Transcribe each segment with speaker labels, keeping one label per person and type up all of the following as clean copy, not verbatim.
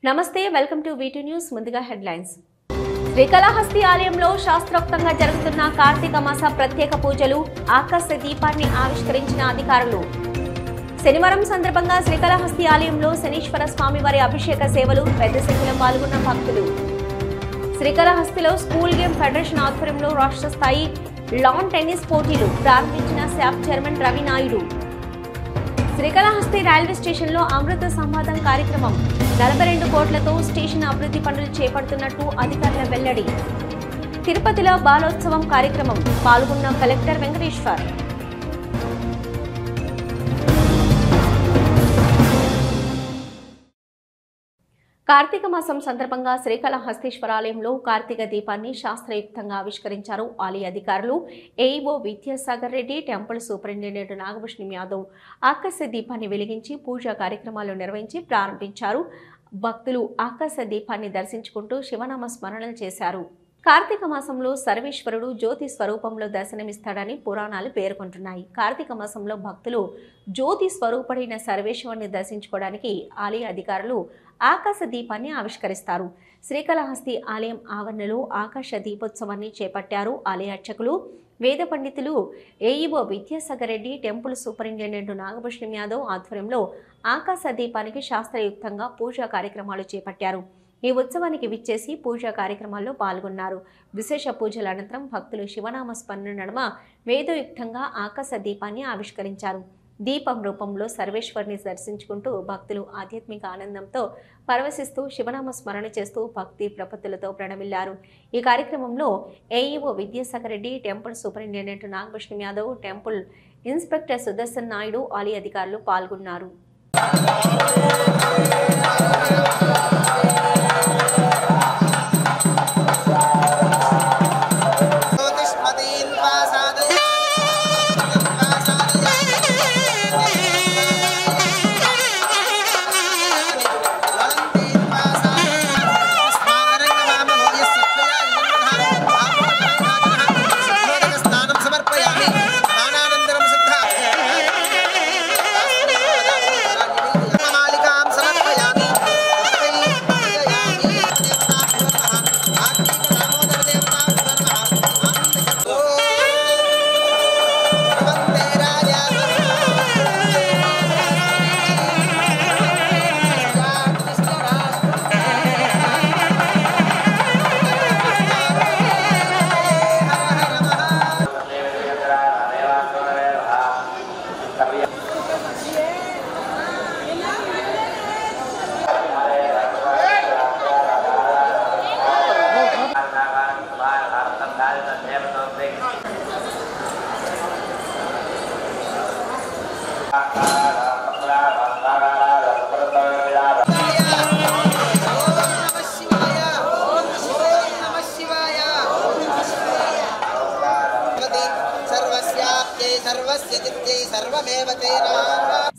Speaker 1: నమస్తే welcome to వీటీ news ముందుగా headlines Srikalahasti ఆలయంలో శాస్త్రోక్తంగా జరుగుతున్న కార్తీక మాస ప్రత్యేక పూజలు ఆకాశ దీపాన్ని ఆవిష్కరించిన అధికారులు శనివారం సందర్భంగా శ్రీకాళహస్తి ఆలయంలో శనీశ్వర స్వామివారి అభిషేక సేవలు పెద్ద సంఖ్యలో పాల్గొన్న భక్తులు శ్రీకాళహస్తిలో స్కూల్ గేమ్ ఫెడరేషన్ ఆధ్వర్యంలో రాష్ట్ర స్థాయి లాన్ టెన్నిస్ పోటీలు ప్రారంభించిన శాప్ చైర్మన్ రవి నాయుడు శ్రీకాళహస్తి రైల్వే స్టేషన్లో అమృత సంవాదం కార్యక్రమం 42 కోట్లతో స్టేషన్ అభివృద్ధి పనులు చేపడుతున్నట్టు అధికారుల వెల్లడి తిరుపతిలో బాలోత్సవం కార్యక్రమం పాల్గొన్న కలెక్టర్ వెంకటేశ్వర్ కార్తీక మాసం సందర్భంగా శ్రీకాళహస్తీశ్వరాలయంలో కార్తీక దీపాన్ని శాస్త్రయుక్తంగా ఆవిష్కరించారు ఆలయ అధికారులు AEO Vidyasagar Reddy temple superintendent Nagabhushanam Yadav ఆకాశ దీపాన్ని వెలిగించి పూజా కార్యక్రమాలు నిర్వహించి ప్రారంభించారు భక్తులు ఆకాశ దీపాన్ని దర్శించుకుంటూ శివనామ స్మరణలు చేశారు కార్తీక మాసంలో సర్వేశ్వరుడు జ్యోతి స్వరూపంలో దర్శనమిస్తాడని పురాణాలు పేర్కొంటున్నాయి కార్తీక మాసంలో భక్తులు జ్యోతి స్వరూపుడైన సర్వేశ్వరుని దర్శించుకోవడానికి ఆలయ అధికారులు ఆకాశ దీపాన్ని ఆవిష్కరిస్తారు శ్రీకాళహస్తి ఆలయం ఆవరణలో ఆకాశ దీపోత్సవాన్ని చేపట్టారు ఆలయ అర్చకులు వేద పండితులు AEO Vidyasagar Reddy temple superintendent Nagabhushanam Yadav ఆధ్వర్యంలో ఆకాశ దీపానికి శాస్త్రయుక్తంగా పూజా కార్యక్రమాలు చేపట్టారు ఈ ఉత్సవానికి విచ్చేసి పూజా కార్యక్రమాల్లో పాల్గొన్నారు విశేష పూజల అనంతరం భక్తులు శివనామ స్మరణ నడుమ వేదయుక్తంగా ఆకాశ దీపాన్ని ఆవిష్కరించారు దీపం రూపంలో సర్వేశ్వరిని దర్శించుకుంటూ భక్తులు ఆధ్యాత్మిక ఆనందంతో పరవశిస్తూ శివనామ స్మరణ చేస్తూ భక్తి ప్రపత్తులతో ప్రణమిల్లారు ఈ కార్యక్రమంలో AEO Vidyasagar Reddy temple superintendent Nagabhushanam Yadav temple inspector Sudarshan Naidu ఆలయ అధికారులు పాల్గొన్నారు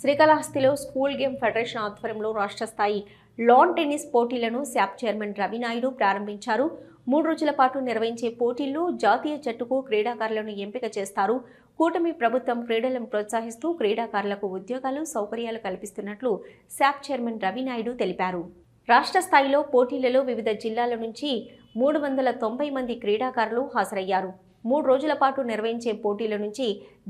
Speaker 1: శ్రీకాళహస్తిలో స్కూల్ గేమ్ ఫెడరేషన్ ఆధ్వర్యంలో రాష్ట్ర స్థాయి లాన్ టెన్నిస్ పోటీలను శాప్ చైర్మన్ రవి నాయుడు ప్రారంభించారు 3 రోజుల పాటు నిర్వహించే పోటీల్లో జాతీయ జట్టుకు క్రీడాకారులను ఎంపిక చేస్తారు కూటమి ప్రభుత్వం క్రీడలను ప్రోత్సహిస్తూ క్రీడాకారులకు ఉద్యోగాలు సౌకర్యాలు కల్పిస్తున్నట్లు శాప్ చైర్మన్ రవి నాయుడు తెలిపారు రాష్ట్ర స్థాయిలో పోటీలలో వివిధ జిల్లాల నుంచి 390 మంది క్రీడాకారులు హాజరయ్యారు 3 రోజుల పాటు నిర్వహించే పోటీల నుంచి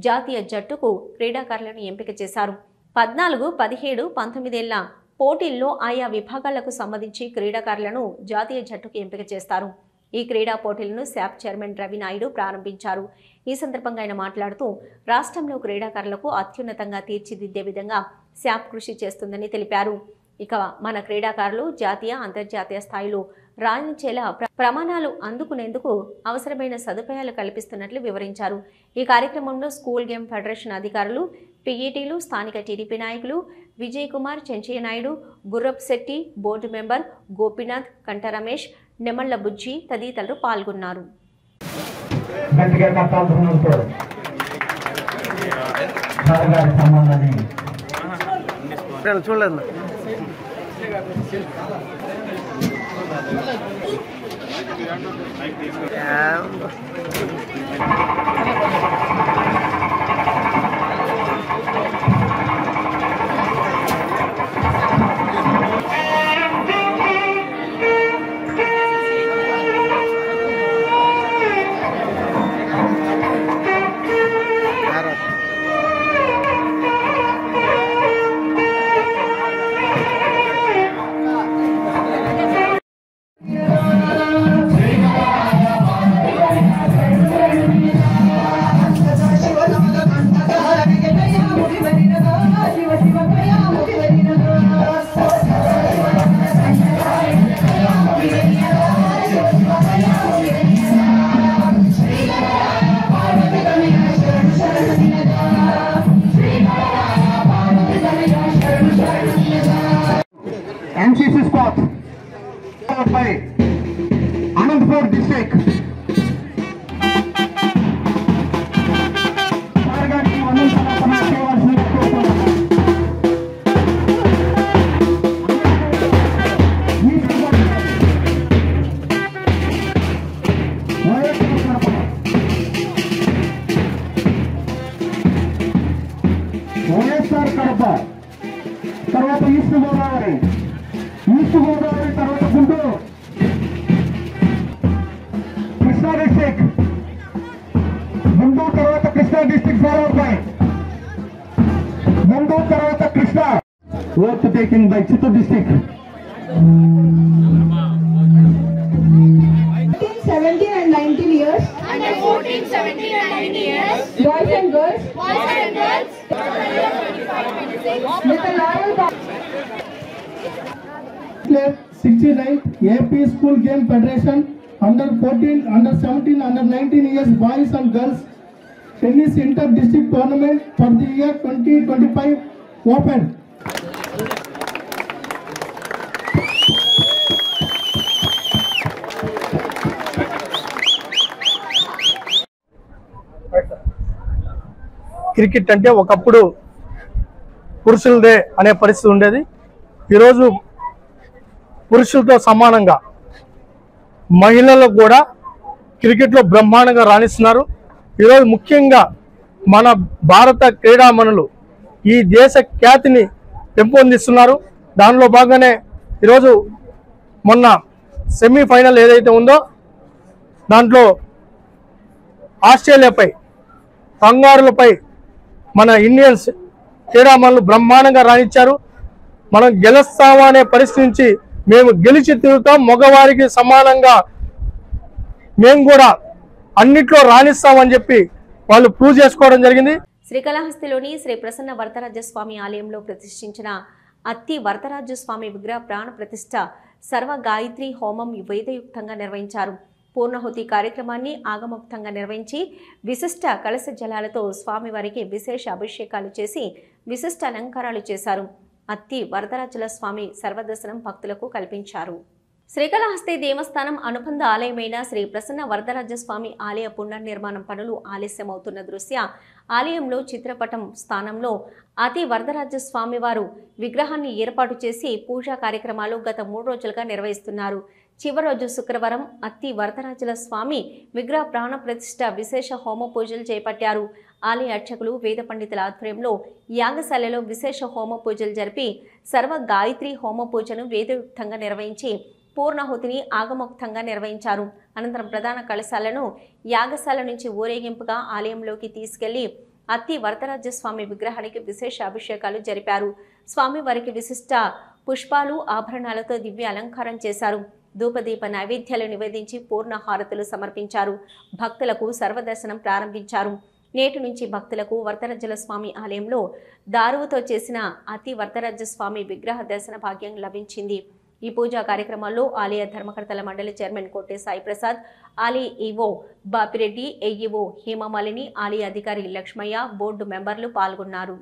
Speaker 1: జాతీయ జట్టుకు క్రీడాకారులను ఎంపిక చేశారు 14, 17, 19 ఏళ్ల పోటీల్లో ఆయా విభాగాలకు సంబంధించి క్రీడాకారులను జాతీయ జట్టుకు ఎంపిక చేస్తారు ఈ క్రీడా పోటీలను శాప్ చైర్మన్ రవి నాయుడు ప్రారంభించారు ఈ సందర్భంగా ఆయన మాట్లాడుతూ రాష్ట్రంలో క్రీడాకారులకు అత్యున్నతంగా తీర్చిదిద్దే విధంగా శాప్ కృషి చేస్తుందని తెలిపారు ఇక మన క్రీడాకారులు జాతీయ అంతర్జాతీయ స్థాయిలో రాణించేలా ప్రమాణాలు అందుకునేందుకు అవసరమైన సదుపాయాలు కల్పిస్తున్నట్లు వివరించారు ఈ కార్యక్రమంలో స్కూల్ గేమ్ ఫెడరేషన్ అధికారులు పీఈటీలు స్థానిక టీడీపీ నాయకులు విజయ్ కుమార్ చెంచయ్య నాయుడు గుర్రప్ శెట్టి బోర్డు మెంబర్ గోపీనాథ్ కంట రమేష్ నెమళ్ల బుజ్జి తదితరులు పాల్గొన్నారు
Speaker 2: Anantapur district. వైఎస్ఆర్ కడప తర్వాత ఈస్ట్ గోదావరి తర్వాత గుంటూరు కృష్ణా డిస్ట్రిక్ట్ గుంటూరు తర్వాత Krishna district followed by Guntur తర్వాత Krishna oath taking by Chittoor district
Speaker 3: 17 and 19 years.
Speaker 4: Under 14, 17 and 19 years.
Speaker 3: Boys and girls.
Speaker 4: Boys and girls.
Speaker 3: With a loyal
Speaker 2: 69th AP School Game Federation under 14, under 17, under 19 years boys and girls tennis inter-district tournament for the year 2025 open. Cricket అంటే ఒకప్పుడు పురుషులదే అనే పరిస్థితి ఉండేది. ఈరోజు పురుషులతో సమానంగా మహిళలకు కూడా క్రికెట్లో బ్రహ్మాండంగా రాణిస్తున్నారు. ఈరోజు ముఖ్యంగా మన భారత క్రీడామణులు ఈ దేశ ఖ్యాతిని పెంపొందిస్తున్నారు. దానిలో భాగంగానే ఈరోజు మొన్న సెమీఫైనల్ ఏదైతే ఉందో దాంట్లో ఆస్ట్రేలియాపై కంగారులపై మన ఇండియన్స్ క్రీడామణులు బ్రహ్మాండంగా రాణించారు. మనం గెలుస్తామా అనే పరిస్థితి నుంచి మేము గెలిచి తిరుగుతాం, మగవారికి సమానంగా మేము కూడా అన్నిట్లో రాణిస్తామని చెప్పి వాళ్ళు ప్రూవ్ చేసుకోవడం జరిగింది.
Speaker 1: శ్రీకాళహస్తిలోని శ్రీ ప్రసన్న వరదరాజస్వామి ఆలయంలో ప్రతిష్ఠించిన అత్తి వరదరాజస్వామి విగ్రహ ప్రాణ ప్రతిష్ఠ సర్వ గాయత్రి హోమం వేదయుక్తంగా నిర్వహించారు. పూర్ణాహుతి కార్యక్రమాన్ని ఆగమోక్తంగా నిర్వహించి విశిష్ట కలశ జలాలతో స్వామివారికి విశేష అభిషేకాలు చేసి విశిష్ట అలంకారాలు చేశారు. అత్తి వరదరాజుల స్వామి సర్వదర్శనం భక్తులకు కల్పించారు. శ్రీకాళహస్తి దేవస్థానం అనుబంధ ఆలయమైన శ్రీ ప్రసన్న వరదరాజస్వామి ఆలయ పునర్నిర్మాణం పనులు ఆలస్యమవుతున్న దృష్ట్యా ఆలయంలో చిత్రపటం స్థానంలో అతి వరదరాజస్వామి వారు విగ్రహాన్ని ఏర్పాటు చేసి పూజా కార్యక్రమాలు గత 3 రోజులుగా నిర్వహిస్తున్నారు. చివరి రోజు శుక్రవారం అత్తి వరదరాజుల స్వామి విగ్రహ ప్రాణ ప్రతిష్ఠ విశేష హోమ పూజలు చేపట్టారు. ఆలయ అర్చకులు వేద పండితుల ఆధ్వర్యంలో యాగశాలలో విశేష హోమ పూజలు జరిపి సర్వ గాయత్రి హోమ పూజను వేదయుక్తంగా నిర్వహించి పూర్ణాహుతిని ఆగమోక్తంగా నిర్వహించారు. అనంతరం ప్రధాన కలశాలను యాగశాల నుంచి ఊరేగింపుగా ఆలయంలోకి తీసుకెళ్లి అత్తి వరదరాజస్వామి విగ్రహానికి విశేష అభిషేకాలు జరిపారు. స్వామివారికి విశిష్ట పుష్పాలు ఆభరణాలతో దివ్య అలంకారం చేశారు. ధూపదీప నైవేద్యాలు నివేదించి పూర్ణ హారతులు సమర్పించారు. భక్తులకు సర్వదర్శనం ప్రారంభించారు. నేటి నుంచి భక్తులకు వరదరాజుల స్వామి ఆలయంలో దారువుతో చేసిన అతి వరదరాజస్వామి విగ్రహ దర్శన భాగ్యం లభించింది. ఈ పూజా కార్యక్రమాల్లో ఆలయ ధర్మకర్తల మండలి చైర్మన్ కోటే సాయి ప్రసాద్, ఆలయ ఈవో బాపిరెడ్డి, ఏఈఓ హేమమాలిని, ఆలయ అధికారి లక్ష్మయ్య, బోర్డు మెంబర్లు పాల్గొన్నారు.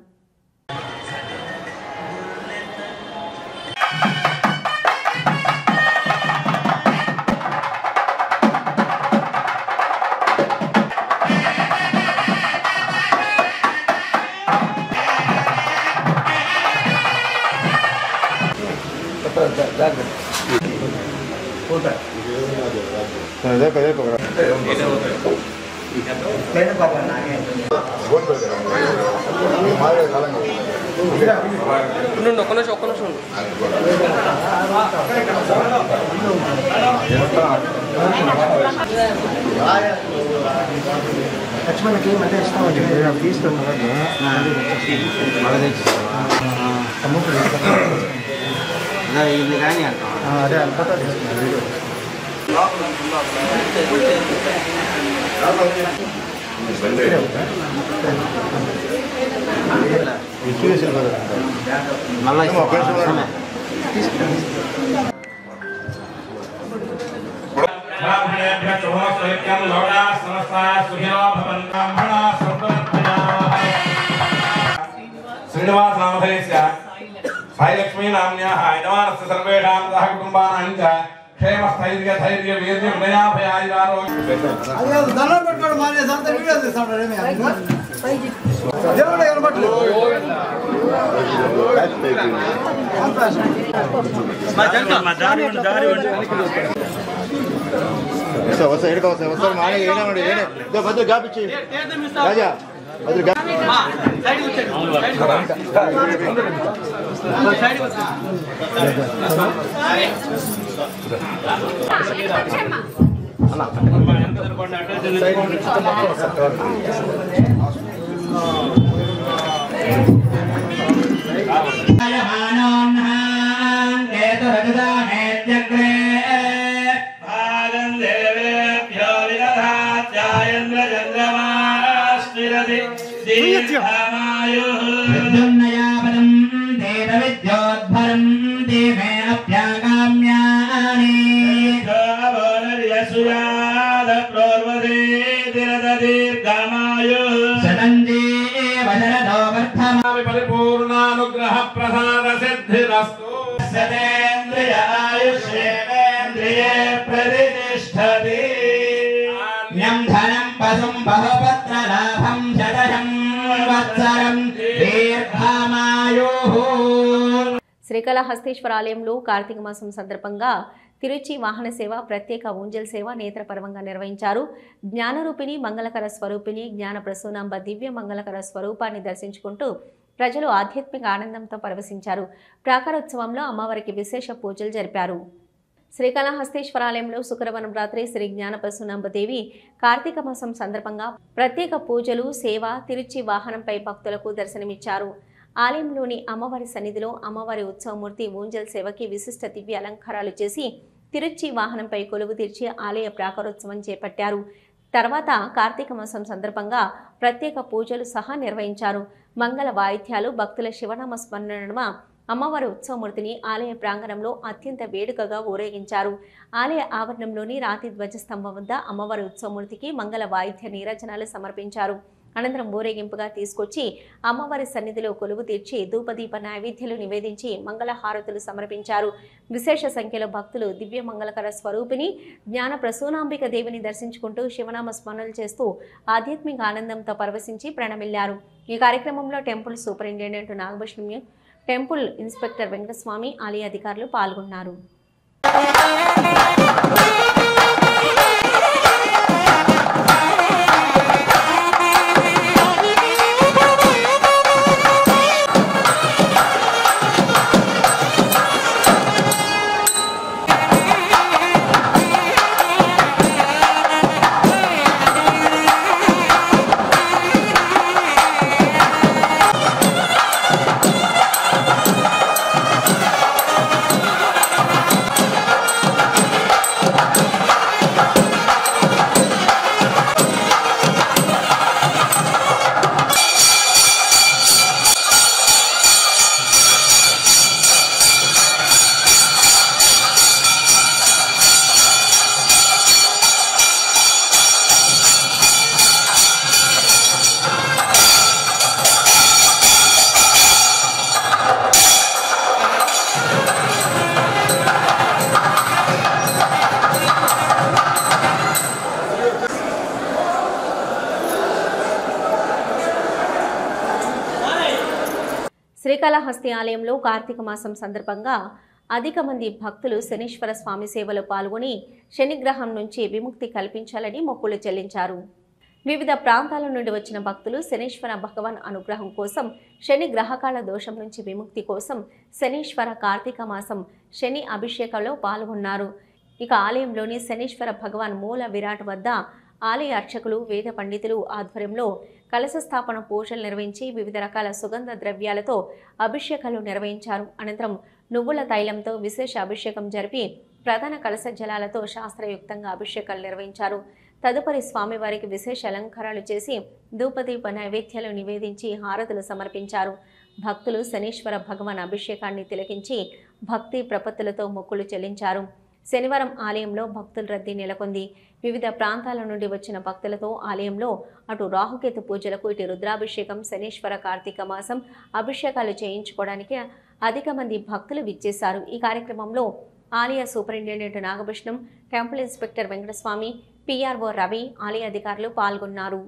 Speaker 5: లక్ష్మణ్కి మధ్య ఇష్టం వచ్చింది తీసుకున్నాను ఇది కానీ అదే అనుకుంటా తీసుకున్నాను. మళ్ళీ
Speaker 6: శ్రీనివాస నామధేయస్య సాయి లక్ష్మీ నామ్న్యాః యజమానస్య సర్వేషాం సహ కుటుంబానాం చ క్షేమ స్థైర్య ధైర్య వీర్య వినయాభయారోగ్య పరిపూర్ణానుగ్రహ ప్రసాద సిద్ధిరస్తు సతేంద్రియాయుష్యేంద్రియే ప్రతిష్టతి
Speaker 7: ధనం పశుం బహుపత్ర లాభం శతశం వత్సరం దీర్ఘమాయుః.
Speaker 1: శ్రీకాళహస్తీశ్వర ఆలయంలో కార్తీక మాసం సందర్భంగా తిరుచి వాహన సేవ, ప్రత్యేక ఊంజల్ సేవ నేత్రపర్వంగా నిర్వహించారు. జ్ఞానరూపిణి మంగళకర స్వరూపిణి జ్ఞాన ప్రసూనాంబ దివ్య మంగళకర స్వరూపాన్ని దర్శించుకుంటూ ప్రజలు ఆధ్యాత్మిక ఆనందంతో పరవశించారు. ప్రాకారోత్సవంలో అమ్మవారికి విశేష పూజలు జరిపారు. శ్రీకాళహస్తీశ్వరాలయంలో శుక్రవారం రాత్రి శ్రీ జ్ఞాన ప్రసూనాంబదేవి కార్తీక మాసం సందర్భంగా ప్రత్యేక పూజలు, సేవ, తిరుచి వాహనంపై భక్తులకు దర్శనమిచ్చారు. ఆలయంలోని అమ్మవారి సన్నిధిలో అమ్మవారి ఉత్సవమూర్తి ఊంజల్ సేవకి విశిష్ట దివ్య అలంకారాలు చేసి తిరుచి వాహనంపై కొలువు తీర్చి ఆలయ ప్రాకారోత్సవం చేపట్టారు. తర్వాత కార్తీక మాసం సందర్భంగా ప్రత్యేక పూజలు సహా నిర్వహించారు. మంగళ వాయిద్యాలు, భక్తుల శివనామ స్మరణ నడుమ అమ్మవారి ఉత్సవమూర్తిని ఆలయ ప్రాంగణంలో అత్యంత వేడుకగా ఊరేగించారు. ఆలయ ఆవరణంలోని రాతి ధ్వజస్తంభం వద్ద అమ్మవారి ఉత్సవమూర్తికి మంగళ వాయిద్య నీరాజనాలు సమర్పించారు. అనంతరం ఊరేగింపుగా తీసుకొచ్చి అమ్మవారి సన్నిధిలో కొలువు తీర్చి ధూపదీప నైవేద్యాలు నివేదించి మంగళహారతులు సమర్పించారు. విశేష సంఖ్యలో భక్తులు దివ్య మంగళకర స్వరూపిణి జ్ఞాన ప్రసూనాంబిక దేవిని దర్శించుకుంటూ శివనామ స్మరణలు చేస్తూ ఆధ్యాత్మిక ఆనందంతో పరవశించి ప్రణమిల్లారు. ఈ కార్యక్రమంలో temple superintendent Nagabhushanam, temple inspector Venkataswamy, ఆలయ అధికారులు పాల్గొన్నారు. శ్రీకాళహస్తి ఆలయంలో కార్తీక మాసం సందర్భంగా అధిక మంది భక్తులు శనీశ్వర స్వామి సేవలో పాల్గొని శనిగ్రహం నుంచి విముక్తి కల్పించాలని మొక్కులు చెల్లించారు. వివిధ ప్రాంతాల నుండి వచ్చిన భక్తులు శనీశ్వర భగవాన్ అనుగ్రహం కోసం, శని గ్రహకాల దోషం నుంచి విముక్తి కోసం శనీశ్వర కార్తీక మాసం శని అభిషేకంలో పాల్గొన్నారు. ఇక ఆలయంలోని శనీశ్వర భగవాన్ మూల విరాట్ వద్ద ఆలయ అర్చకులు, వేద పండితులు ఆధ్వర్యంలో కలశ స్థాపన పూజలు నిర్వహించి వివిధ రకాల సుగంధ ద్రవ్యాలతో అభిషేకాలు నిర్వహించారు. అనంతరం నువ్వుల తైలంతో విశేష అభిషేకం జరిపి ప్రధాన కలశ జలాలతో శాస్త్రయుక్తంగా అభిషేకాలు నిర్వహించారు. తదుపరి స్వామివారికి విశేష అలంకారాలు చేసి ధూపదీప నైవేద్యాలు నివేదించి హారతులు సమర్పించారు. భక్తులు శనీశ్వర భగవాన్ అభిషేకాన్ని తిలకించి భక్తి ప్రపత్తులతో మొక్కులు చెల్లించారు. శనివారం ఆలయంలో భక్తుల రద్దీ నెలకొంది. వివిధ ప్రాంతాల నుండి వచ్చిన భక్తులతో ఆలయంలో అటు రాహుకేతు పూజలకు, ఇటు రుద్రాభిషేకం, శనీశ్వర కార్తీక మాసం అభిషేకాలు చేయించుకోవడానికి అధిక మంది భక్తులు విచ్చేశారు. ఈ కార్యక్రమంలో ఆలయ superintendent Nagabhushanam, temple inspector Venkataswamy, PRO Ravi, ఆలయ అధికారులు పాల్గొన్నారు.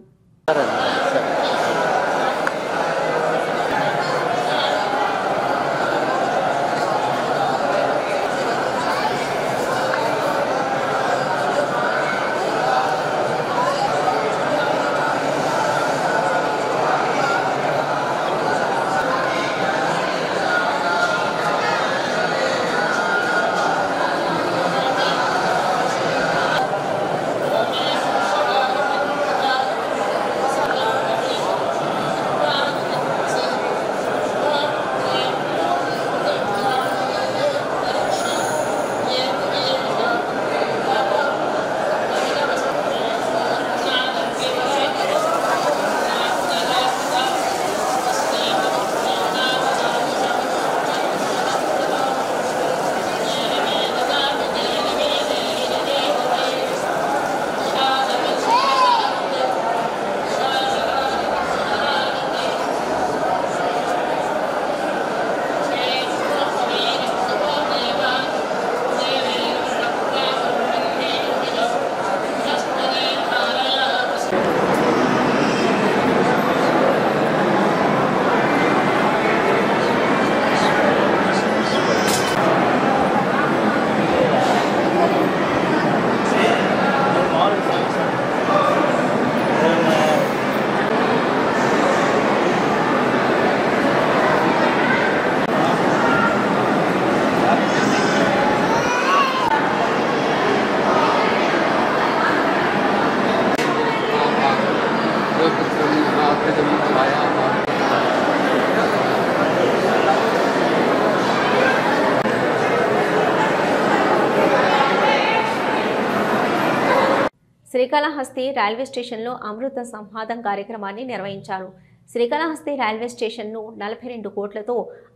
Speaker 1: శ్రీకాళహస్తి రైల్వే స్టేషన్లో అమృత సంవాదం కార్యక్రమాన్ని నిర్వహించారు. శ్రీకాళహస్తి రైల్వే స్టేషన్ను 42 కోట్లతో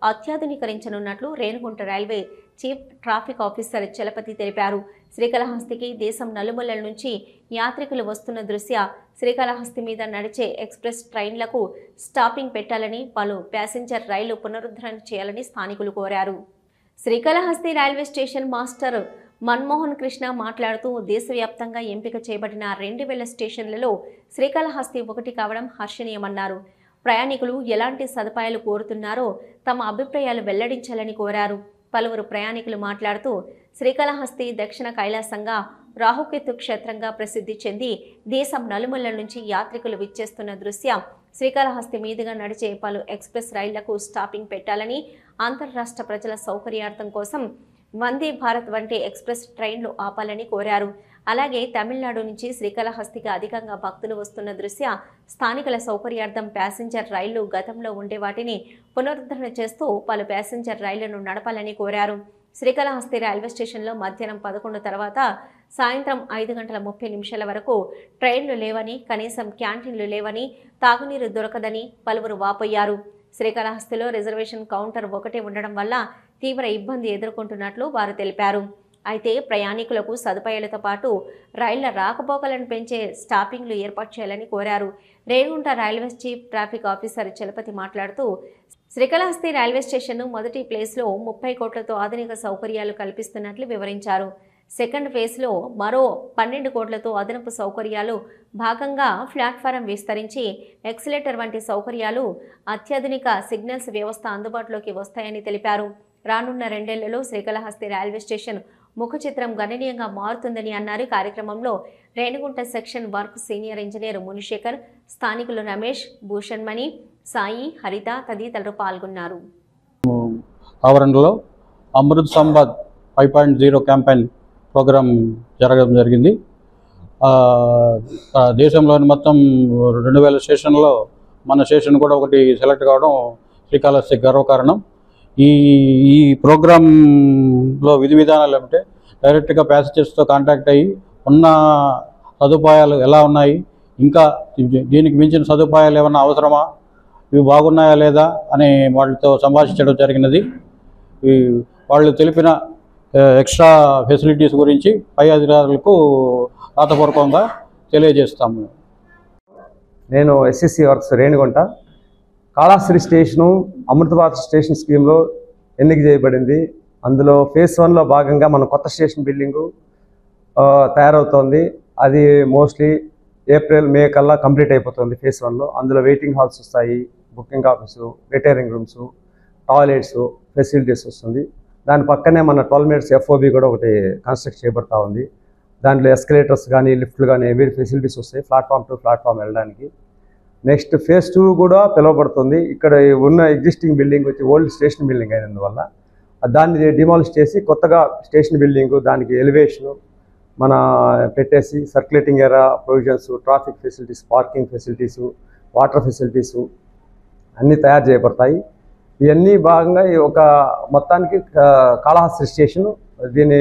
Speaker 1: అత్యాధునీకరించనున్నట్లు Renigunta railway chief traffic officer Chalapathi తెలిపారు. శ్రీకాళహస్తికి దేశం నలుమూలల నుంచి యాత్రికులు వస్తున్న దృష్ట్యా శ్రీకాళహస్తి మీద నడిచే ఎక్స్ప్రెస్ ట్రైన్లకు స్టాపింగ్ పెట్టాలని, పలు ప్యాసింజర్ రైళ్లు పునరుద్ధరణ చేయాలని స్థానికులు కోరారు. Srikalahasti railway station master Manmohan Krishna మాట్లాడుతూ దేశవ్యాప్తంగా ఎంపిక చేయబడిన 2000 స్టేషన్లలో శ్రీకాళహస్తి ఒకటి కావడం హర్షణీయమన్నారు. ప్రయాణికులు ఎలాంటి సదుపాయాలు కోరుతున్నారో తమ అభిప్రాయాలు వెల్లడించాలని కోరారు. పలువురు ప్రయాణికులు మాట్లాడుతూ శ్రీకాళహస్తి దక్షిణ కైలాసంగా, రాహుకేతు క్షేత్రంగా ప్రసిద్ధి చెంది దేశం నలుమూలల నుంచి యాత్రికులు విచ్చేస్తున్న దృష్ట్యా శ్రీకాళహస్తి మీదుగా నడిచే పలు ఎక్స్ప్రెస్ రైళ్లకు స్టాపింగ్ పెట్టాలని, అంతర్రాష్ట్ర ప్రజల సౌకర్యార్థం కోసం వందే భారత్ వంటి ఎక్స్ప్రెస్ ట్రైన్లు ఆపాలని కోరారు. అలాగే తమిళనాడు నుంచి శ్రీకాళహస్తికి అధికంగా భక్తులు వస్తున్న దృష్ట్యా స్థానికుల సౌకర్యార్థం ప్యాసింజర్ రైళ్లు గతంలో ఉండే వాటిని పునరుద్ధరణ చేస్తూ పలు ప్యాసింజర్ రైళ్లను నడపాలని కోరారు. శ్రీకాళహస్తి రైల్వే స్టేషన్లో మధ్యాహ్నం 11 తర్వాత సాయంత్రం 5:30 వరకు ట్రైన్లు లేవని, కనీసం క్యాంటీన్లు లేవని, తాగునీరు దొరకదని పలువురు వాపోయారు. శ్రీకాళహస్తిలో రిజర్వేషన్ కౌంటర్ ఒకటే ఉండడం వల్ల తీవ్ర ఇబ్బంది ఎదుర్కొంటున్నట్లు వారు తెలిపారు. అయితే ప్రయాణికులకు సదుపాయాలతో పాటు రైళ్ల రాకపోకలను పెంచే స్టాపింగ్లు ఏర్పాటు చేయాలని కోరారు. Renigunta railway chief traffic officer Chalapathi మాట్లాడుతూ శ్రీకాళహస్తి రైల్వే స్టేషన్ను మొదటి ప్లేస్లో 30 కోట్లతో ఆధునిక సౌకర్యాలు కల్పిస్తున్నట్లు వివరించారు. సెకండ్ ఫేజ్లో మరో 12 కోట్లతో అదనపు సౌకర్యాలు భాగంగా ప్లాట్ఫారం విస్తరించి ఎక్సిలేటర్ వంటి సౌకర్యాలు, అత్యాధునిక సిగ్నల్స్ వ్యవస్థ అందుబాటులోకి వస్తాయని తెలిపారు. రానున్న 2 ఏళ్లలో శ్రీకాళహస్తి రైల్వే స్టేషన్ ముఖ చిత్రం గణనీయంగా మారుతుందని అన్నారు. కార్యక్రమంలో Renigunta section work senior engineer Munishekar, స్థానికులు రమేష్, భూషణ్ మణి, సాయి, హరిత తదితరులు పాల్గొన్నారు.
Speaker 8: ఆవరణలో అమృత్ సంవాద్ 5.0 క్యాంపెయిన్ ప్రోగ్రాం జరగడం జరిగింది. దేశంలోని మొత్తం 2000 స్టేషన్లో మన స్టేషన్ కూడా ఒకటి సెలెక్ట్ కావడం శ్రీకాళహస్తి గర్వకారణం. ఈ ప్రోగ్రాంలో విధి విధానాలు ఏమంటే డైరెక్ట్గా ప్యాసింజర్స్తో కాంటాక్ట్ అయ్యి ఉన్న సదుపాయాలు ఎలా ఉన్నాయి, ఇంకా దీనికి మించిన సదుపాయాలు ఏమన్నా అవసరమా, ఇవి బాగున్నాయా లేదా అని వాళ్ళతో సంభాషించడం జరిగినది. వాళ్ళు తెలిపిన ఎక్స్ట్రా ఫెసిలిటీస్ గురించి పై అధికారులకు రాతపూర్వకంగా తెలియజేస్తాము.
Speaker 9: నేను SSC works Renigunta. Kalahasti station Amrit Bharat station స్కీమ్లో ఎన్నిక చేయబడింది. అందులో ఫేజ్ 1లో భాగంగా మన కొత్త స్టేషన్ బిల్డింగు తయారవుతోంది. అది మోస్ట్లీ ఏప్రిల్ మే కల్లా కంప్లీట్ అయిపోతుంది ఫేజ్ 1లో. అందులో వెయిటింగ్ హాల్స్ వస్తాయి, booking office, retiring rooms, toilets, facilities వస్తుంది. దాని పక్కనే మన 12 మీటర్స్ FOB కూడా ఒకటి కన్స్ట్రక్ట్ చేయబడతా ఉంది. దాంట్లో ఎస్కలేటర్స్ కానీ లిఫ్ట్లు కానీ ఎవరి ఫెసిలిటీస్ వస్తాయి ప్లాట్ఫామ్ టు ప్లాట్ఫామ్ వెళ్ళడానికి. నెక్స్ట్ ఫేజ్ 2 కూడా పిలువబడుతుంది. ఇక్కడ ఉన్న ఎగ్జిస్టింగ్ బిల్డింగ్ వచ్చి ఓల్డ్ స్టేషన్ బిల్డింగ్ అయినందువల్ల దాన్ని డిమాలిష్ చేసి కొత్తగా స్టేషన్ బిల్డింగు, దానికి ఎలివేషను మన పెట్టేసి circulating area provisions, traffic facilities, parking facilities, water facilities అన్నీ తయారు చేయబడతాయి. ఇవన్నీ భాగంగా ఒక మొత్తానికి కాళహస్తి స్టేషను దీని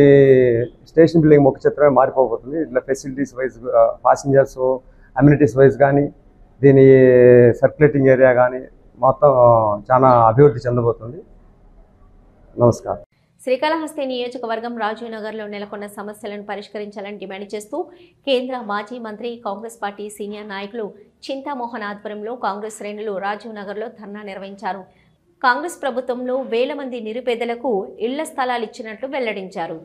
Speaker 9: స్టేషన్ బిల్డింగ్ ముఖ చిత్రమే మారిపోబోతుంది. ఇట్లా facilities wise, passengers amenities wise కానీ, దీని సర్క్యులేటింగ్ ఏరియా కానీ మొత్తం చాలా అభివృద్ధి చెందబోతుంది. నమస్కారం.
Speaker 1: శ్రీకాళహస్తి నియోజకవర్గం రాజీవ్ నగర్లో నెలకొన్న సమస్యలను పరిష్కరించాలని డిమాండ్ చేస్తూ కేంద్ర మాజీ మంత్రి, కాంగ్రెస్ పార్టీ సీనియర్ నాయకులు చింతామోహన్ ఆధ్వర్యంలో కాంగ్రెస్ శ్రేణులు రాజీవ్ నగర్లో ధర్నా నిర్వహించారు. కాంగ్రెస్ ప్రభుత్వంలో వేల మంది నిరుపేదలకు ఇళ్ల స్థలాలు ఇచ్చినట్లు వెల్లడించారు.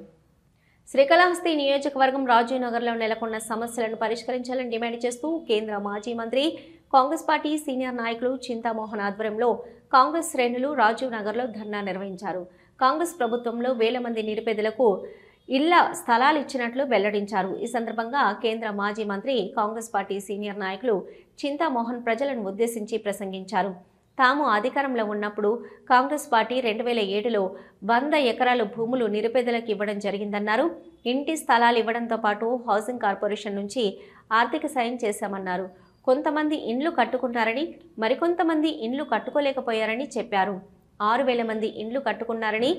Speaker 1: శ్రీకాళహస్తి నియోజకవర్గం రాజీవ్ నగర్లో నెలకొన్న సమస్యలను పరిష్కరించాలని డిమాండ్ చేస్తూ కేంద్ర మాజీ మంత్రి, కాంగ్రెస్ పార్టీ సీనియర్ నాయకులు చింతామోహన్ ఆధ్వర్యంలో కాంగ్రెస్ శ్రేణులు రాజీవ్ నగర్లో ధర్నా నిర్వహించారు. కాంగ్రెస్ ప్రభుత్వంలో వేల మంది నిరుపేదలకు ఇళ్ల స్థలాలు ఇచ్చినట్లు వెల్లడించారు. ఈ సందర్భంగా కేంద్ర మాజీ మంత్రి, కాంగ్రెస్ పార్టీ సీనియర్ నాయకులు చింతామోహన్ ప్రజలను ఉద్దేశించి ప్రసంగించారు. తాము అధికారంలో ఉన్నప్పుడు కాంగ్రెస్ పార్టీ 2007లో 100 ఎకరాల భూములు నిరుపేదలకు ఇవ్వడం జరిగిందన్నారు. ఇంటి స్థలాలు ఇవ్వడంతో పాటు హౌసింగ్ కార్పొరేషన్ నుంచి ఆర్థిక సాయం చేశామన్నారు. కొంతమంది ఇండ్లు కట్టుకున్నారని, మరికొంతమంది ఇండ్లు కట్టుకోలేకపోయారని చెప్పారు. 6,000 మంది ఇండ్లు కట్టుకున్నారని,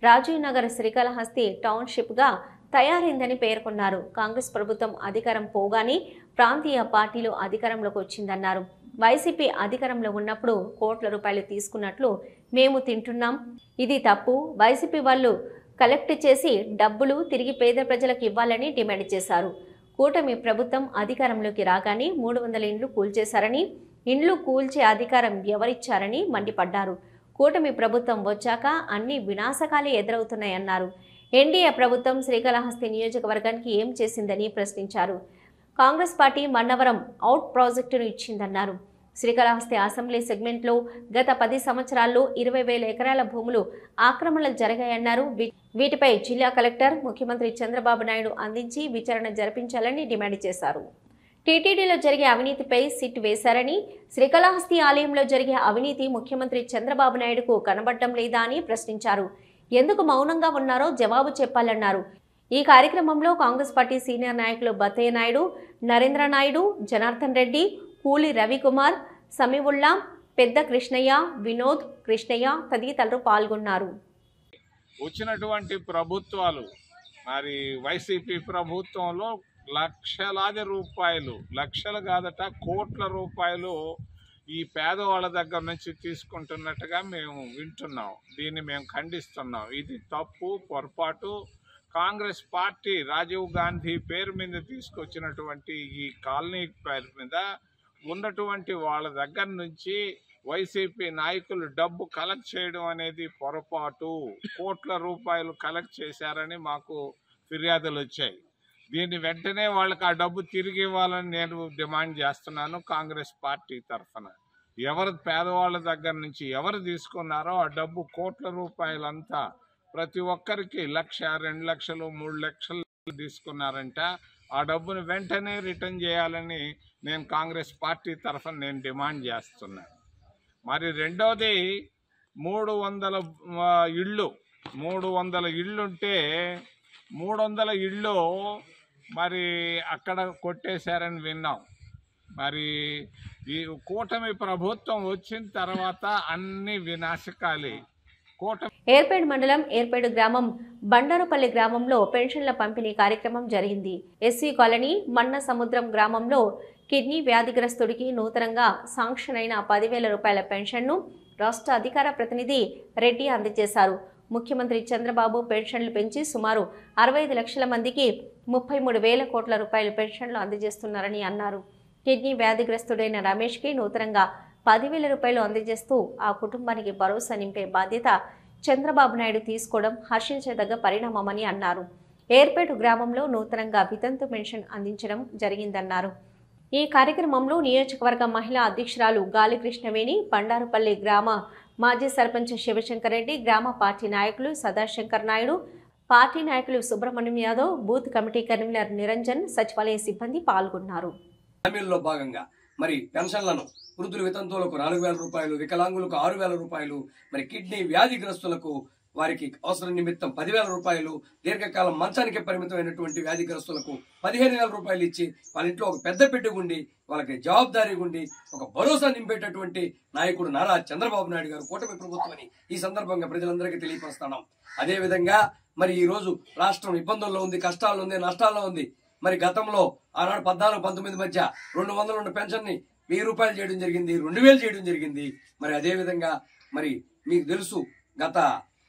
Speaker 1: రాజీవ్ నగర్ శ్రీకాళహస్తి టౌన్షిప్గా తయారైందని పేర్కొన్నారు. కాంగ్రెస్ ప్రభుత్వం అధికారం పోగానే ప్రాంతీయ పార్టీలు అధికారంలోకి వచ్చిందన్నారు. వైసీపీ అధికారంలో ఉన్నప్పుడు కోట్ల రూపాయలు తీసుకున్నట్లు మేము తింటున్నాం, ఇది తప్పు. వైసీపీ వాళ్ళు కలెక్ట్ చేసి డబ్బులు తిరిగి పేద ప్రజలకు ఇవ్వాలని డిమాండ్ చేశారు. కూటమి ప్రభుత్వం అధికారంలోకి రాగానే 300 ఇండ్లు కూల్చేశారని, ఇండ్లు కూల్చే అధికారం ఎవరిచ్చారని మండిపడ్డారు. కూటమి ప్రభుత్వం వచ్చాక అన్ని వినాశకాలే ఎదురవుతున్నాయన్నారు. ఎన్డీఏ ప్రభుత్వం శ్రీకాళహస్తి నియోజకవర్గానికి ఏం చేసిందని ప్రశ్నించారు. కాంగ్రెస్ పార్టీ మన్నవరం అవుట్ ప్రాజెక్టును ఇచ్చిందన్నారు. శ్రీకాళహస్తి అసెంబ్లీ సెగ్మెంట్లో గత 10 సంవత్సరాల్లో 20,000 ఎకరాల భూములు ఆక్రమణలు జరిగాయన్నారు. వీటిపై జిల్లా కలెక్టర్ ముఖ్యమంత్రి చంద్రబాబు నాయుడు అందించి విచారణ జరిపించాలని డిమాండ్ చేశారు. టీటీడీలో జరిగే అవినీతిపై సిట్ వేశారని, శ్రీకాళహస్తి ఆలయంలో జరిగే అవినీతి ముఖ్యమంత్రి చంద్రబాబు నాయుడుకు కనబడటం లేదా అని ప్రశ్నించారు. ఎందుకు మౌనంగా ఉన్నారో జవాబు చెప్పాలన్నారు. ఈ కార్యక్రమంలో కాంగ్రెస్ పార్టీ సీనియర్ నాయకులు బత్తయ్య నాయుడు, నరేంద్ర నాయుడు, జనార్దన్ రెడ్డి, కూలి రవికుమార్, సమీవుల్లా, పెద్ద కృష్ణయ్య, వినోద్, కృష్ణయ్య తదితరులు పాల్గొన్నారు.
Speaker 6: వచ్చినటువంటి ప్రభుత్వాలు, మరి వైసీపీ ప్రభుత్వంలో లక్షలాది రూపాయలు, లక్షలు కాదట కోట్ల రూపాయలు ఈ పేదవాళ్ళ దగ్గర నుంచి తీసుకుంటున్నట్టుగా మేము వింటున్నాం. దీన్ని మేము ఖండిస్తున్నాం. ఇది తప్పు, పొరపాటు. కాంగ్రెస్ పార్టీ రాజీవ్ గాంధీ పేరు మీద తీసుకొచ్చినటువంటి ఈ కాలనీ పేరు మీద ఉన్నటువంటి వాళ్ళ దగ్గర నుంచి వైసీపీ నాయకులు డబ్బు కలెక్ట్ చేయడం అనేది పొరపాటు. కోట్ల రూపాయలు కలెక్ట్ చేశారని మాకు ఫిర్యాదులు వచ్చాయి. దీన్ని వెంటనే వాళ్ళకి ఆ డబ్బు తిరిగి ఇవ్వాలని నేను డిమాండ్ చేస్తున్నాను. కాంగ్రెస్ పార్టీ తరఫున ఎవరు పేదవాళ్ళ దగ్గర నుంచి ఎవరు తీసుకున్నారో ఆ డబ్బు కోట్ల రూపాయలంతా ప్రతి ఒక్కరికి 1,00,000, 2 లక్షలు, 3 లక్షలు తీసుకున్నారంట. ఆ డబ్బును వెంటనే రిటర్న్ చేయాలని నేను కాంగ్రెస్ పార్టీ తరఫున నేను డిమాండ్ చేస్తున్నాను. మరి రెండోది 300 ఇళ్ళు, 300 ఇళ్ళుంటే 300 ఇళ్ళు మరి అక్కడ కొట్టేశారని విన్నాం. మరి ఈ కూటమి ప్రభుత్వం వచ్చిన తర్వాత అన్ని వినాశకాలే.
Speaker 1: ఏర్పేడ్ మండలం ఏర్పేడు గ్రామం బండారుపల్లి గ్రామంలో పెన్షన్ల పంపిణీ కార్యక్రమం జరిగింది. ఎస్సీ కాలనీ మన్న సముద్రం గ్రామంలో కిడ్నీ వ్యాధిగ్రస్తుడికి నూతనంగా శాంక్షన్ అయిన 10,000 రూపాయల పెన్షన్ను రాష్ట్ర అధికార ప్రతినిధి రెడ్డి అందజేశారు. ముఖ్యమంత్రి చంద్రబాబు పెన్షన్లు పెంచి సుమారు 65 లక్షల మందికి 33,000 కోట్ల రూపాయల పెన్షన్లు అందజేస్తున్నారని అన్నారు. కిడ్నీ వ్యాధిగ్రస్తుడైన రమేష్కి నూతనంగా 10,000 రూపాయలు అందజేస్తూ ఆ కుటుంబానికి భరోసా నింపే బాధ్యత చంద్రబాబు నాయుడు తీసుకోవడం హర్షించదగ్గ పరిణామమని అన్నారు. ఏర్పేట గ్రామంలో నూతనంగా వితంతు పెన్షన్ అందించడం జరిగిందన్నారు. ఈ కార్యక్రమంలో నియోజకవర్గ మహిళా అధ్యక్షురాలు గాలి కృష్ణవేణి, పండారుపల్లి గ్రామ మాజీ సర్పంచ్ శివశంకర్ రెడ్డి, గ్రామ పార్టీ నాయకులు సదాశంకర్ నాయుడు, పార్టీ నాయకులు Subrahmanyam Yadav, booth committee convener Niranjan, సచివాలయ సిబ్బంది పాల్గొన్నారు.
Speaker 10: హామీల్లో భాగంగా మరి పెన్షన్లను వృద్ధులు వితంతువులకు 4,000 రూపాయలు, వికలాంగులకు 6,000 రూపాయలు, మరి కిడ్నీ వ్యాధిగ్రస్తులకు వారికి అవసరం నిమిత్తం 10,000 రూపాయలు, దీర్ఘకాలం మంచానికి పరిమితమైనటువంటి వ్యాధిగ్రస్తులకు 15,000 రూపాయలు ఇచ్చి వాళ్ళ ఇంట్లో ఒక పెద్ద పెట్టి ఉండి వాళ్ళకి జవాబుదారీ ఉండి ఒక భరోసా నింపేటటువంటి నాయకుడు నారా చంద్రబాబు నాయుడు గారు కూటమి ప్రభుత్వాన్ని ఈ సందర్భంగా ప్రజలందరికీ తెలియపరుస్తున్నాం. అదేవిధంగా మరి ఈ రోజు రాష్ట్రం ఇబ్బందుల్లో ఉంది, కష్టాల్లో ఉంది, నష్టాల్లో ఉంది. మరి గతంలో ఆనాడు 14-19 మధ్య 200 ఉన్న పెన్షన్ ని 1000 రూపాయలు చేయడం జరిగింది, 2,000 చేయడం జరిగింది. మరి అదేవిధంగా మరి మీకు తెలుసు గత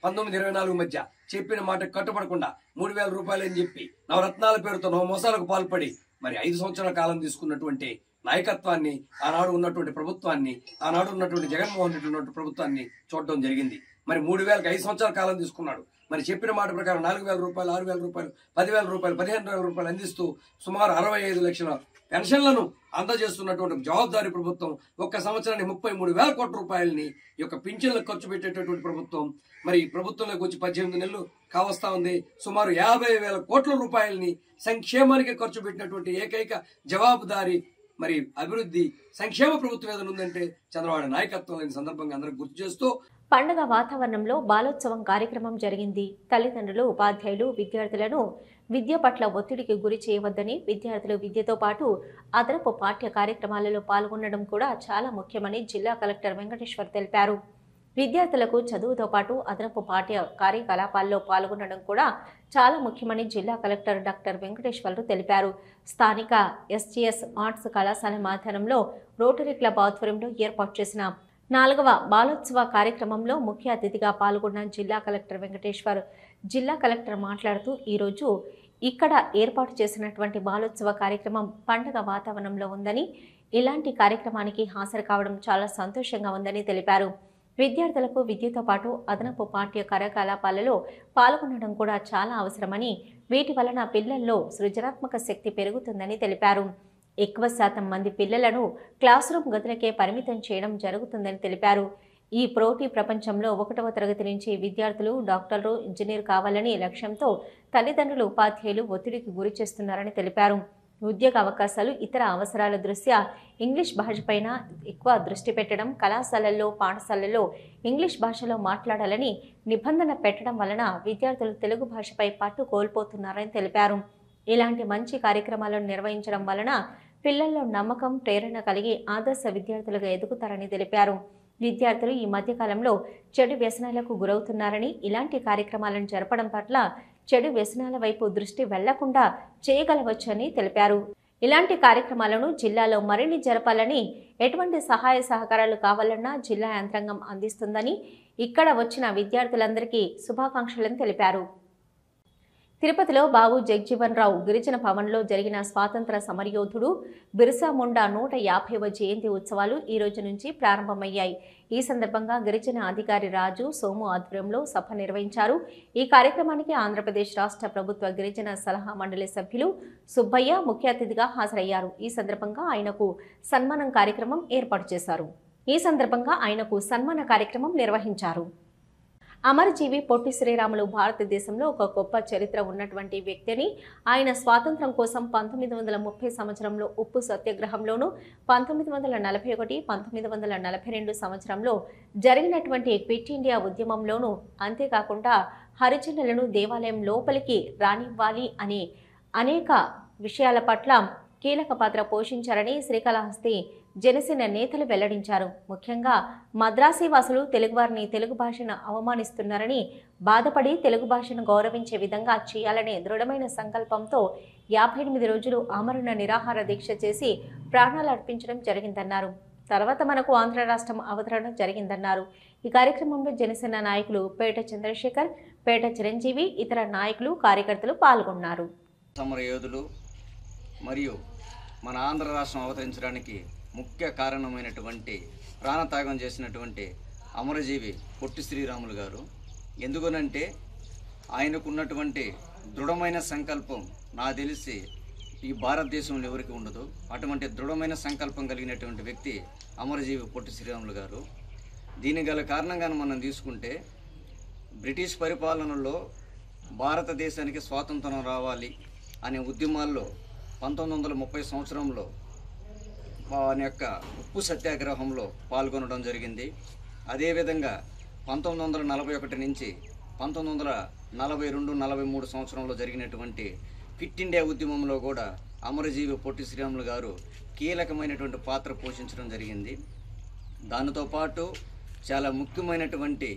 Speaker 10: 19-24 మధ్య చెప్పిన మాట కట్టుబడకుండా 3,000 రూపాయలు అని చెప్పి నవరత్నాల పేరుతో నవమోసాలకు పాల్పడి మరి 5 సంవత్సరాల కాలం తీసుకున్నటువంటి నాయకత్వాన్ని, ఆనాడు ఉన్నటువంటి ప్రభుత్వాన్ని, ఆనాడు ఉన్నటువంటి జగన్మోహన్ రెడ్డి ఉన్నటువంటి ప్రభుత్వాన్ని చూడడం జరిగింది. మరి 3,000కి 5 సంవత్సరాల కాలం తీసుకున్నాడు. మరి చెప్పిన మాట ప్రకారం 4,000 రూపాయలు, 6,000 రూపాయలు, 10,000 రూపాయలు, 15,000 రూపాయలు అందిస్తూ సుమారు 65 లక్షల పెన్షన్లను అందజేస్తున్నటువంటి జవాబుదారీ ప్రభుత్వం. ఒక్క సంవత్సరానికి 33,000 కోట్ల రూపాయలని ఈ యొక్క పింఛన్లకు ఖర్చు పెట్టేటటువంటి ప్రభుత్వం. మరి ప్రభుత్వంలోకి వచ్చి 18 నెలలు కావస్తా ఉంది. సుమారు 50,000 కోట్ల రూపాయలని సంక్షేమానికి ఖర్చు పెట్టినటువంటి ఏకైక జవాబుదారీ మరి అభివృద్ధి సంక్షేమ ప్రభుత్వం ఏదైనా ఉందంటే చంద్రబాబు నాయకత్వం ఈ సందర్భంగా అందరికి గుర్తు చేస్తూ
Speaker 1: పండుగ వాతావరణంలో బాలోత్సవం కార్యక్రమం జరిగింది. తల్లిదండ్రులు, ఉపాధ్యాయులు విద్యార్థులను విద్య పట్ల ఒత్తిడికి గురి చేయవద్దని, విద్యార్థులు విద్యతో పాటు అదనపు పాఠ్య కార్యక్రమాలలో పాల్గొనడం కూడా చాలా ముఖ్యమని జిల్లా కలెక్టర్ వెంకటేశ్వర్ తెలిపారు. విద్యార్థులకు చదువుతో పాటు అదనపు పాఠ్య కార్యకలాపాల్లో పాల్గొనడం కూడా చాలా ముఖ్యమని జిల్లా కలెక్టర్ డాక్టర్ వెంకటేశ్వర్లు తెలిపారు. స్థానిక ఎస్జీఎస్ ఆర్ట్స్ కళాశాల మాధ్యమంలో రోటరీ క్లబ్ ఆధ్వర్యంలో ఏర్పాటు చేసిన 4వ బాలోత్సవ కార్యక్రమంలో ముఖ్య అతిథిగా పాల్గొన్న జిల్లా కలెక్టర్ వెంకటేశ్వర్. జిల్లా కలెక్టర్ మాట్లాడుతూ ఈరోజు ఇక్కడ ఏర్పాటు చేసినటువంటి బాలోత్సవ కార్యక్రమం పండుగ వాతావరణంలో ఉందని, ఇలాంటి కార్యక్రమానికి హాజరు కావడం చాలా సంతోషంగా ఉందని తెలిపారు. విద్యార్థులకు విద్యతో పాటు అదనపు పాఠ్య కార్యకలాపాలలో పాల్గొనడం కూడా చాలా అవసరమని, వీటి వలన పిల్లల్లో సృజనాత్మక శక్తి పెరుగుతుందని తెలిపారు. ఎక్కువ శాతం మంది పిల్లలను క్లాస్ రూమ్ గదులకే పరిమితం చేయడం జరుగుతుందని తెలిపారు. ఈ పోటీ ప్రపంచంలో 1వ తరగతి నుంచి విద్యార్థులు డాక్టర్లు, ఇంజనీర్ కావాలని లక్ష్యంతో తల్లిదండ్రులు, ఉపాధ్యాయులు ఒత్తిడికి గురి చేస్తున్నారని తెలిపారు. ఉద్యోగ అవకాశాలు, ఇతర అవసరాల దృష్ట్యా ఇంగ్లీష్ భాషపైన ఎక్కువ దృష్టి పెట్టడం, కళాశాలల్లో, పాఠశాలల్లో ఇంగ్లీష్ భాషలో మాట్లాడాలని నిబంధన పెట్టడం వలన విద్యార్థులు తెలుగు భాషపై పట్టు కోల్పోతున్నారని తెలిపారు. ఇలాంటి మంచి కార్యక్రమాలను నిర్వహించడం వలన పిల్లల్లో నమ్మకం, ప్రేరణ కలిగి ఆదర్శ విద్యార్థులుగా ఎదుగుతారని తెలిపారు. విద్యార్థులు ఈ మధ్యకాలంలో చెడు వ్యసనాలకు గురవుతున్నారని, ఇలాంటి కార్యక్రమాలను జరపడం పట్ల చెడు వ్యసనాల వైపు దృష్టి వెళ్లకుండా చేయగలవచ్చని తెలిపారు. ఇలాంటి కార్యక్రమాలను జిల్లాలో మరిన్ని జరపాలని, ఎటువంటి సహాయ సహకారాలు కావాలన్నా జిల్లా యంత్రాంగం అందిస్తుందని ఇక్కడ వచ్చిన విద్యార్థులందరికీ శుభాకాంక్షలను తెలిపారు. తిరుపతిలో బాబు జగజీవన్ రావు గిరిజన భవన్లో జరిగిన స్వాతంత్ర సమరయోధుడు బిర్సా ముండా 150వ జయంతి ఉత్సవాలు ఈ రోజు నుంచి ప్రారంభమయ్యాయి. ఈ సందర్భంగా గిరిజన అధికారి రాజు సోము ఆధ్వర్యంలో సభ నిర్వహించారు. ఈ కార్యక్రమానికి ఆంధ్రప్రదేశ్ రాష్ట్ర ప్రభుత్వ గిరిజన సలహా మండలి సభ్యులు సుబ్బయ్య ముఖ్య అతిథిగా హాజరయ్యారు. ఈ సందర్భంగా ఆయనకు సన్మానం కార్యక్రమం నిర్వహించారు. అమరజీవి పొట్టి శ్రీరాములు భారతదేశంలో ఒక గొప్ప చరిత్ర ఉన్నటువంటి వ్యక్తిని, ఆయన స్వాతంత్ర్యం కోసం 1930 సంవత్సరంలో ఉప్పు సత్యాగ్రహంలోను, 1941, 1942 సంవత్సరంలో జరిగినటువంటి క్విట్ ఇండియా ఉద్యమంలోను, అంతేకాకుండా హరిజనులను దేవాలయం లోపలికి రానివ్వాలి అనే అనేక విషయాల పట్ల కీలక పాత్ర పోషించారని శ్రీకాళహస్తి జనసేన నేతలు వెల్లడించారు. ముఖ్యంగా మద్రాసీ వాసులు తెలుగువారిని, తెలుగు భాషను అవమానిస్తున్నారని బాధపడి తెలుగు భాషను గౌరవించే విధంగా చేయాలనే దృఢమైన సంకల్పంతో 58 రోజులు ఆమరణ నిరాహార దీక్ష చేసి ప్రాణాలు అర్పించడం జరిగిందన్నారు. తర్వాత మనకు ఆంధ్ర రాష్ట్రం అవతరణ జరిగిందన్నారు. ఈ కార్యక్రమంలో జనసేన నాయకులు పేట చంద్రశేఖర్, పేట చిరంజీవి, ఇతర నాయకులు, కార్యకర్తలు పాల్గొన్నారు.
Speaker 11: సమరయోధులు మరియు మన ఆంధ్ర రాష్ట్రం అవతరించడానికి ముఖ్య కారణమైనటువంటి ప్రాణత్యాగం చేసినటువంటి అమరజీవి పొట్టి శ్రీరాములు గారు ఎందుకనంటే ఆయనకున్నటువంటి దృఢమైన సంకల్పం నాకు తెలిసి ఈ భారతదేశంలో ఎవరికి ఉండదు. అటువంటి దృఢమైన సంకల్పం కలిగినటువంటి వ్యక్తి అమరజీవి పొట్టి శ్రీరాములు గారు. దీని గల కారణంగా మనం తీసుకుంటే బ్రిటిష్ పరిపాలనలో భారతదేశానికి స్వాతంత్రం రావాలి అనే ఉద్యమాల్లో 1930 సంవత్సరంలో వాని యొక్క ఉప్పు సత్యాగ్రహంలో పాల్గొనడం జరిగింది. అదేవిధంగా 1941 నుంచి 1942-43 సంవత్సరంలో జరిగినటువంటి క్విట్ ఇండియా ఉద్యమంలో కూడా అమరజీవి పొట్టి శ్రీరాములు గారు కీలకమైనటువంటి పాత్ర పోషించడం జరిగింది. దానితో పాటు చాలా ముఖ్యమైనటువంటి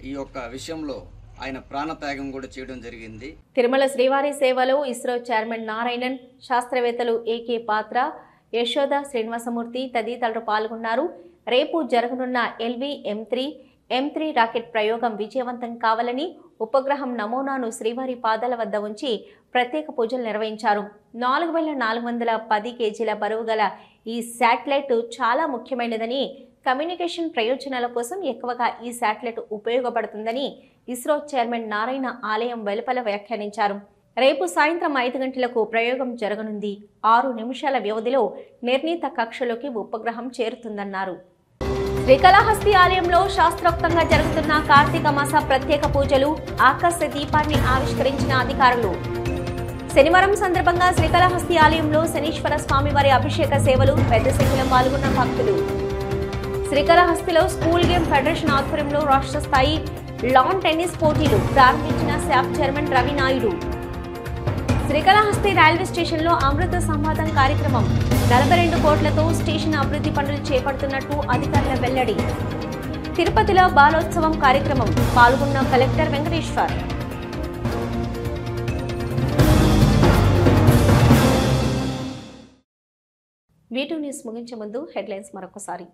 Speaker 11: ఈ యొక్క విషయంలో ఆయన ప్రాణత్యాగం కూడా చేయడం జరిగింది.
Speaker 1: తిరుమల శ్రీవారి సేవలో ఇస్రో చైర్మన్ నారాయణన్, శాస్త్రవేత్తలు ఏకే పాత్ర, యశోద శ్రీనివాసమూర్తి తదితరులు పాల్గొన్నారు. రేపు జరగనున్న LV-M3 రాకెట్ ప్రయోగం విజయవంతం కావాలని ఉపగ్రహం నమూనాను శ్రీవారి పాదాల వద్ద ఉంచి ప్రత్యేక పూజలు నిర్వహించారు. 4410 కేజీల బరువు గల ఈ శాటిలైట్ చాలా ముఖ్యమైనదని, కమ్యూనికేషన్ ప్రయోజనాల కోసం ఎక్కువగా ఈ శాటిలైట్ ఉపయోగపడుతుందని ఇస్రో చైర్మన్ నారాయణ ఆలయం వెలుపల వ్యాఖ్యానించారు. రేపు సాయంత్రం 5 గంటలకు ప్రయోగం జరగనుంది. 6 నిమిషాల వ్యవధిలో నిర్ణీత కక్షలోకి ఉపగ్రహం చేరుతుందన్నారు. శ్రీకాళహస్తి ఆలయంలో శాస్త్రోక్తంగా జరుగుతున్న కార్తీక మాస ప్రత్యేక పూజలు, ఆకాశ దీపాన్ని ఆవిష్కరించిన అధికారులు. శనివారం సందర్భంగా శ్రీకాళహస్తి ఆలయంలో శనీశ్వర స్వామివారి అభిషేక సేవలు పెద్ద సంఖ్యలో పాల్గొన్న భక్తులు. శ్రీకాళహస్తిలో స్కూల్ గేమ్ ఫెడరేషన్ ఆధ్వర్యంలో రాష్ట్ర స్థాయి లాన్ టెన్నిస్ పోటీలు ప్రారంభించిన శాప్ చైర్మన్ రవి నాయుడు. శ్రీకాళహస్తి రైల్వే స్టేషన్లో అమృత సంవాదం కార్యక్రమం. 42 కోట్లతో స్టేషన్ అభివృద్ధి పనులు చేపడుతున్నట్టు అధికారుల వెల్లడి. తిరుపతిలో బాలోత్సవం కార్యక్రమం పాల్గొన్న కలెక్టర్ వెంకటేశ్వర్. వీటూ న్యూస్ ముగించే ముందు హెడ్లైన్స్ మరొకసారి.